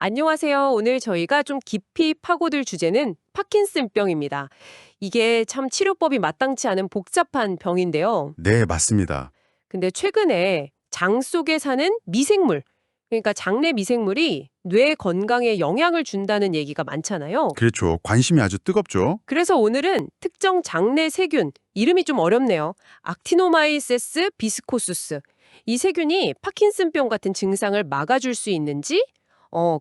안녕하세요. 오늘 저희가 좀 깊이 파고들 주제는 파킨슨병입니다. 이게 참 치료법이 마땅치 않은 복잡한 병인데요. 네, 맞습니다. 근데 최근에 장 속에 사는 미생물, 그러니까 장내 미생물이 뇌 건강에 영향을 준다는 얘기가 많잖아요. 그렇죠. 관심이 아주 뜨겁죠. 그래서 오늘은 특정 장내 세균, 이름이 좀 어렵네요. 악티노마이세스 비스코수스. 이 세균이 파킨슨병 같은 증상을 막아줄 수 있는지,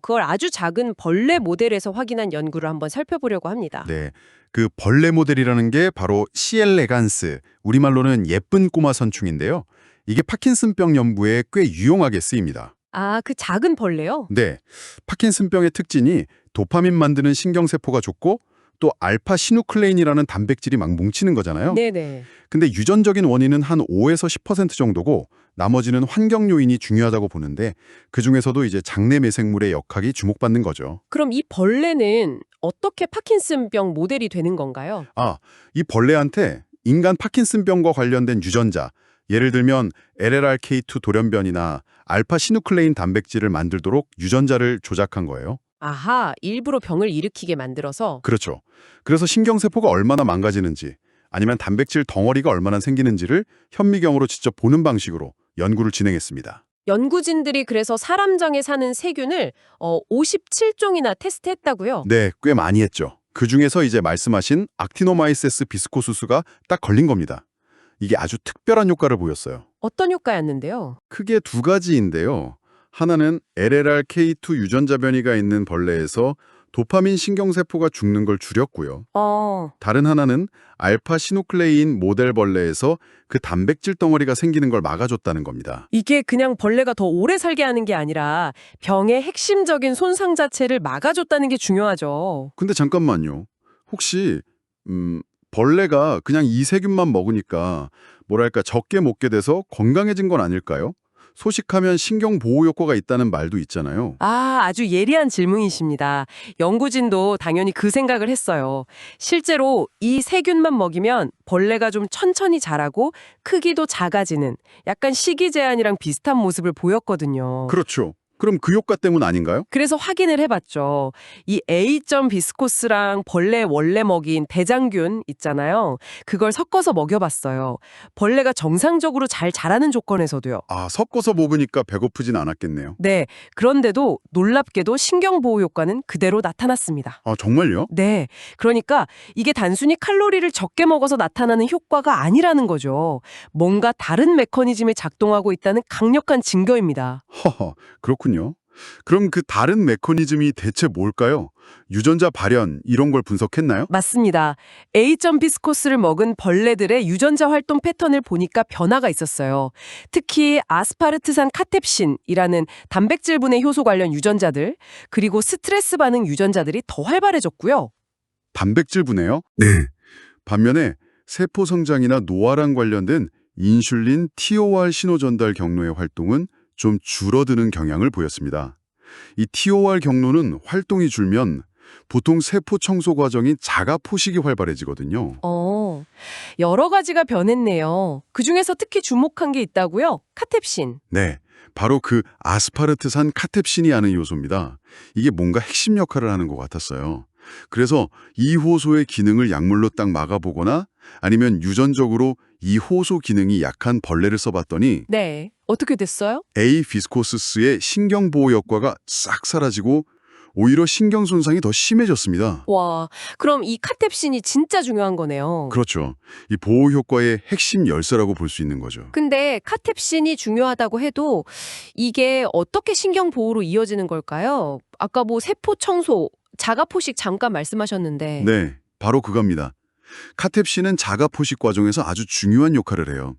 그걸 아주 작은 벌레 모델에서 확인한 연구를 한번 살펴보려고 합니다. 네, 그 벌레 모델이라는 게 바로 시엘레간스, 우리말로는 예쁜 꼬마 선충인데요. 이게 파킨슨병 연구에 꽤 유용하게 쓰입니다. 아, 그 작은 벌레요? 네, 파킨슨병의 특징이 도파민 만드는 신경세포가 좋고 또 알파 시누클레인이라는 단백질이 막 뭉치는 거잖아요. 네네. 근데 유전적인 원인은 한 5에서 10% 정도고 나머지는 환경 요인이 중요하다고 보는데 그중에서도 이제 장내 미생물의 역학이 주목받는 거죠. 그럼 이 벌레는 어떻게 파킨슨병 모델이 되는 건가요? 이 벌레한테 인간 파킨슨병과 관련된 유전자, 예를 들면 LLRK2 돌연변이나 알파 시누클레인 단백질을 만들도록 유전자를 조작한 거예요. 아하, 일부러 병을 일으키게 만들어서. 그렇죠. 그래서 신경세포가 얼마나 망가지는지 아니면 단백질 덩어리가 얼마나 생기는지를 현미경으로 직접 보는 방식으로 연구를 진행했습니다. 연구진들이 그래서 사람장에 사는 세균을 57종이나 테스트했다고요? 네, 꽤 많이 했죠. 그중에서 이제 말씀하신 악티노마이세스 비스코수스가 딱 걸린 겁니다. 이게 아주 특별한 효과를 보였어요. 어떤 효과였는데요? 크게 두 가지인데요. 하나는 LLRK2 유전자 변이가 있는 벌레에서 도파민 신경세포가 죽는 걸 줄였고요. 다른 하나는 알파 시누클레인 모델 벌레에서 그 단백질 덩어리가 생기는 걸 막아줬다는 겁니다. 이게 그냥 벌레가 더 오래 살게 하는 게 아니라 병의 핵심적인 손상 자체를 막아줬다는 게 중요하죠. 근데 잠깐만요. 혹시 벌레가 그냥 이 세균만 먹으니까 뭐랄까 적게 먹게 돼서 건강해진 건 아닐까요? 소식하면 신경 보호 효과가 있다는 말도 있잖아요. 아, 아주 예리한 질문이십니다. 연구진도 당연히 그 생각을 했어요. 실제로 이 세균만 먹이면 벌레가 좀 천천히 자라고 크기도 작아지는 약간 식이 제한이랑 비슷한 모습을 보였거든요. 그렇죠. 그럼 그 효과 때문 아닌가요? 그래서 확인을 해봤죠. 이 A. 비스코스랑 벌레 원래 먹인 대장균 있잖아요. 그걸 섞어서 먹여봤어요. 벌레가 정상적으로 잘 자라는 조건에서도요. 섞어서 먹으니까 배고프진 않았겠네요. 네, 그런데도 놀랍게도 신경보호 효과는 그대로 나타났습니다. 정말요? 네, 그러니까 이게 단순히 칼로리를 적게 먹어서 나타나는 효과가 아니라는 거죠. 뭔가 다른 메커니즘이 작동하고 있다는 강력한 증거입니다. 허허, 그렇군요. 그럼 그 다른 메커니즘이 대체 뭘까요? 유전자 발현 이런 걸 분석했나요? 맞습니다. A. 비스코스를 먹은 벌레들의 유전자 활동 패턴을 보니까 변화가 있었어요. 특히 아스파르트산 카텝신이라는 단백질분해 효소 관련 유전자들, 그리고 스트레스 반응 유전자들이 더 활발해졌고요. 단백질 분해요? 네. 반면에 세포 성장이나 노화랑 관련된 인슐린 TOR 신호 전달 경로의 활동은 좀 줄어드는 경향을 보였습니다. 이 TOR 경로는 활동이 줄면 보통 세포 청소 과정인 자가 포식이 활발해지거든요. 여러 가지가 변했네요. 그중에서 특히 주목한 게 있다고요? 카텝신. 네, 바로 그 아스파르트산 카텝신이 하는 요소입니다. 이게 뭔가 핵심 역할을 하는 것 같았어요. 그래서 이 호소의 기능을 약물로 딱 막아보거나 아니면 유전적으로 이 호소 기능이 약한 벌레를 써봤더니 네. 어떻게 됐어요? A. 비스코스스의 신경보호 효과가 싹 사라지고 오히려 신경 손상이 더 심해졌습니다. 와, 그럼 이 카텝신이 진짜 중요한 거네요. 그렇죠. 이 보호 효과의 핵심 열쇠라고 볼 수 있는 거죠. 근데 카텝신이 중요하다고 해도 이게 어떻게 신경 보호로 이어지는 걸까요? 아까 뭐 세포 청소, 자가 포식 잠깐 말씀하셨는데. 네, 바로 그겁니다. 카텝신은 자가 포식 과정에서 아주 중요한 역할을 해요.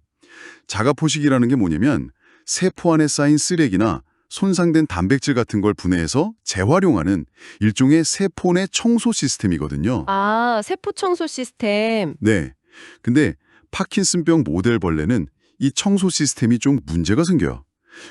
자가 포식이라는 게 뭐냐면 세포 안에 쌓인 쓰레기나 손상된 단백질 같은 걸 분해해서 재활용하는 일종의 세포 내 청소 시스템이거든요. 아, 세포 청소 시스템. 네. 근데 파킨슨병 모델 벌레는 이 청소 시스템이 좀 문제가 생겨요.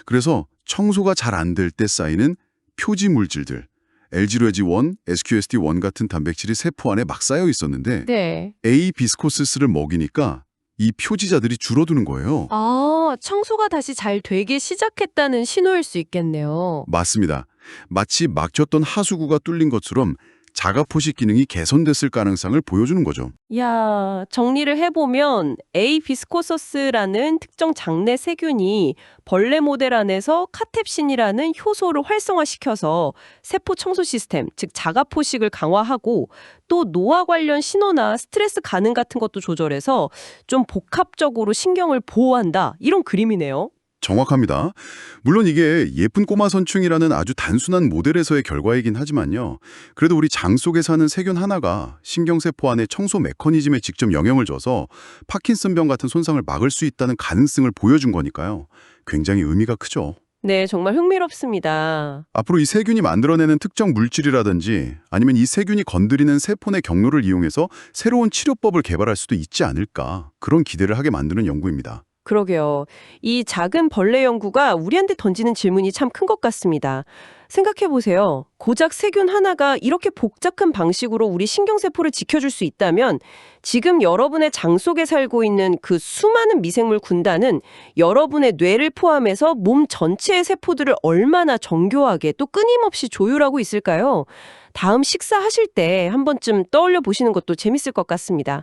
그래서 청소가 잘 안 될 때 쌓이는 표지 물질들, L지루에지1, SQST1 같은 단백질이 세포 안에 막 쌓여 있었는데 네. A. 비스코스스를 먹이니까 이 표지자들이 줄어드는 거예요. 아, 청소가 다시 잘 되기 시작했다는 신호일 수 있겠네요. 맞습니다. 마치 막혔던 하수구가 뚫린 것처럼 자가포식 기능이 개선됐을 가능성을 보여주는 거죠. 야, 정리를 해보면 A 비스코서스라는 특정 장내 세균이 벌레 모델 안에서 카텝신이라는 효소를 활성화시켜서 세포 청소 시스템, 즉 자가 포식을 강화하고 또 노화 관련 신호나 스트레스 반응 같은 것도 조절해서 좀 복합적으로 신경을 보호한다. 이런 그림이네요. 정확합니다. 물론 이게 예쁜 꼬마 선충이라는 아주 단순한 모델에서의 결과이긴 하지만요. 그래도 우리 장 속에 사는 세균 하나가 신경세포 안의 청소 메커니즘에 직접 영향을 줘서 파킨슨병 같은 손상을 막을 수 있다는 가능성을 보여준 거니까요. 굉장히 의미가 크죠. 네, 정말 흥미롭습니다. 앞으로 이 세균이 만들어내는 특정 물질이라든지 아니면 이 세균이 건드리는 세포 내 경로를 이용해서 새로운 치료법을 개발할 수도 있지 않을까, 그런 기대를 하게 만드는 연구입니다. 그러게요. 이 작은 벌레 연구가 우리한테 던지는 질문이 참 큰 것 같습니다. 생각해 보세요. 고작 세균 하나가 이렇게 복잡한 방식으로 우리 신경세포를 지켜줄 수 있다면 지금 여러분의 장 속에 살고 있는 그 수많은 미생물 군단은 여러분의 뇌를 포함해서 몸 전체의 세포들을 얼마나 정교하게 또 끊임없이 조율하고 있을까요? 다음 식사하실 때 한 번쯤 떠올려 보시는 것도 재밌을 것 같습니다.